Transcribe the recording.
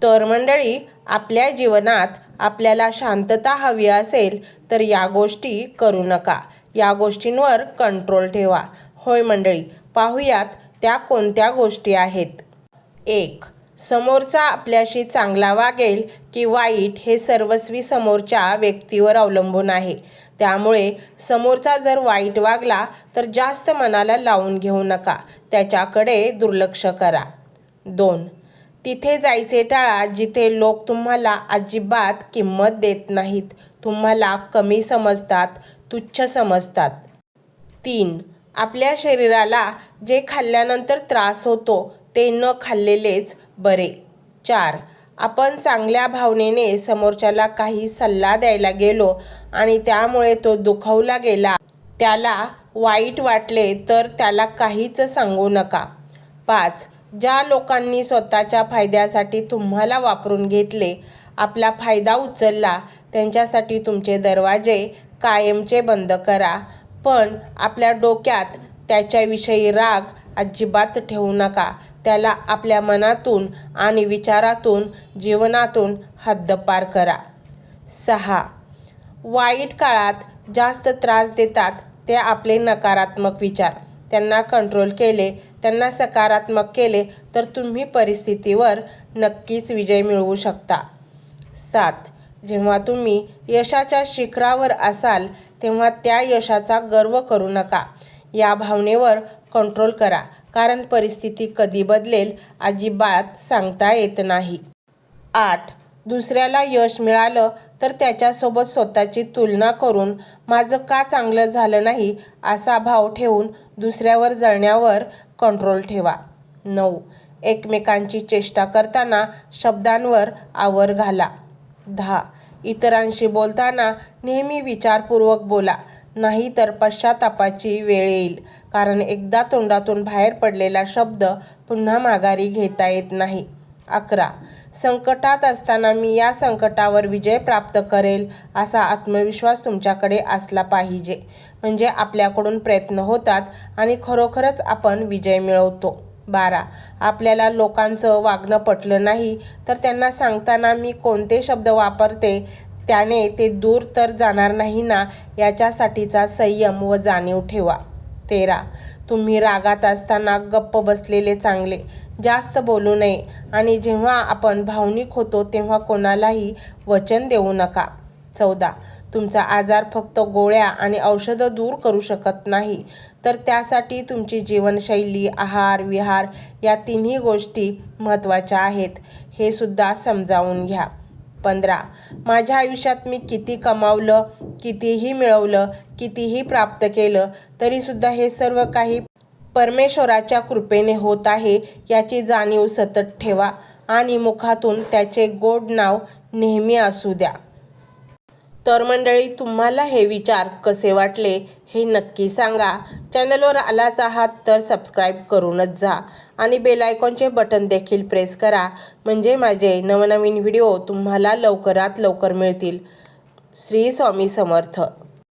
तर मंडळी, आपल्या जीवनात आपल्याला शांतता हवी असेल तर या गोष्टी करू नका. या गोष्टींवर कंट्रोल ठेवा. होय मंडळी, पाहूयात त्या कोणत्या गोष्टी आहेत. 1. समोरचा आपल्याशी चांगला वागेल की वाईट हे सर्वस्वी समोरच्या व्यक्तीवर अवलंबून आहे. त्यामुळे समोरचा जर वाईट वागला तर जास्त मनाला लावून घेऊ नका. त्याच्याकडे दुर्लक्ष करा. 2. तिथे जायचे टाळा जिथे लोक तुम्हाला अजिबात किंमत देत नाहीत, तुम्हाला कमी समजतात, तुच्छ समजतात. 3. आपल्या शरीराला जे खाल्ल्यानंतर त्रास होतो ते न खाल्लेलेच बरे. 4. आपण चांगल्या भावनेने समोरच्याला काही सल्ला द्यायला गेलो आणि त्यामुळे तो दुखावला गेला, त्याला वाईट वाटले तर त्याला काहीच सांगू नका. 5. ज्या लोकांनी स्वतःच्या फायद्यासाठी तुम्हाला वापरून घेतले, आपला फायदा उचलला, त्यांच्यासाठी तुमचे दरवाजे कायमचे बंद करा. पण आपल्या डोक्यात त्याच्याविषयी राग अजिबात ठेवू नका. त्याला आपल्या मनातून आणि विचारातून, जीवनातून हद्दपार करा. 6. वाईट काळात जास्त त्रास देतात ते आपले नकारात्मक विचार. त्यांना कंट्रोल केले, त्यांना सकारात्मक केले तर तुम्ही परिस्थितीवर नक्कीच विजय मिळवू शकता. 7. जेव्हा तुम्ही यशाच्या शिखरावर असाल तेव्हा त्या यशाचा गर्व करू नका. या भावनेवर कंट्रोल करा, कारण परिस्थिती कधी बदलेल अजिबात सांगता येत नाही. 8. दुसऱ्याला यश मिळालं तर त्याच्यासोबत स्वतःची तुलना करून माझं का चांगलं झालं नाही असा भाव ठेवून दुसऱ्यावर जळण्यावर कंट्रोल ठेवा. 9. एकमेकांची चेष्टा करताना शब्दांवर आवर घाला. 10. इतरांशी बोलताना नेहमी विचारपूर्वक बोला, नाहीतर पश्चातापाची वेळ येईल, कारण एकदा तोंडातून बाहेर पडलेला शब्द पुन्हा माघारी घेता येत नाही. 11. संकटात असताना मी या संकटावर विजय प्राप्त करेल असा आत्मविश्वास तुमच्याकडे असला पाहिजे. म्हणजे आपल्याकडून प्रयत्न होतात आणि खरोखरच आपण विजय मिळवतो. 12. आपल्याला लोकांचं वागणं पटलं नाही तर त्यांना सांगताना मी कोणते शब्द वापरते त्याने ते दूर तर जाणार नाही ना, याच्यासाठीचा संयम व जाणीव ठेवा. 13. तुम्ही रागात असताना गप्प बसलेले चांगले, जास्त बोलू नये आणि जेव्हा आपण भावनिक होतो तेव्हा कोणालाही वचन देऊ नका. 14. तुमचा आजार फक्त गोळ्या आणि औषधं दूर करू शकत नाही, तर त्यासाठी तुमची जीवनशैली, आहार, विहार या तिन्ही गोष्टी महत्त्वाच्या आहेत, हे सुद्धा समजावून घ्या. 15. माझ्या आयुष्यात मी किती कमावलं, कितीही मिळवलं, कितीही प्राप्त केलं तरीसुद्धा हे सर्व काही परमेश्वराच्या कृपेने होत आहे याची जाणीव सतत ठेवा आणि मुखातून त्याचे गोड नाव नेहमी असू द्या. तर मंडळी, तुम्हाला हे विचार कसे वाटले हे नक्की सांगा. चॅनलवर आलाच आहात तर सबस्क्राईब करूनच जा आणि बेल आयकॉनचे बटन देखील प्रेस करा, म्हणजे माझे नवनवीन व्हिडिओ तुम्हाला लवकरात लवकर मिळतील. श्री स्वामी समर्थ.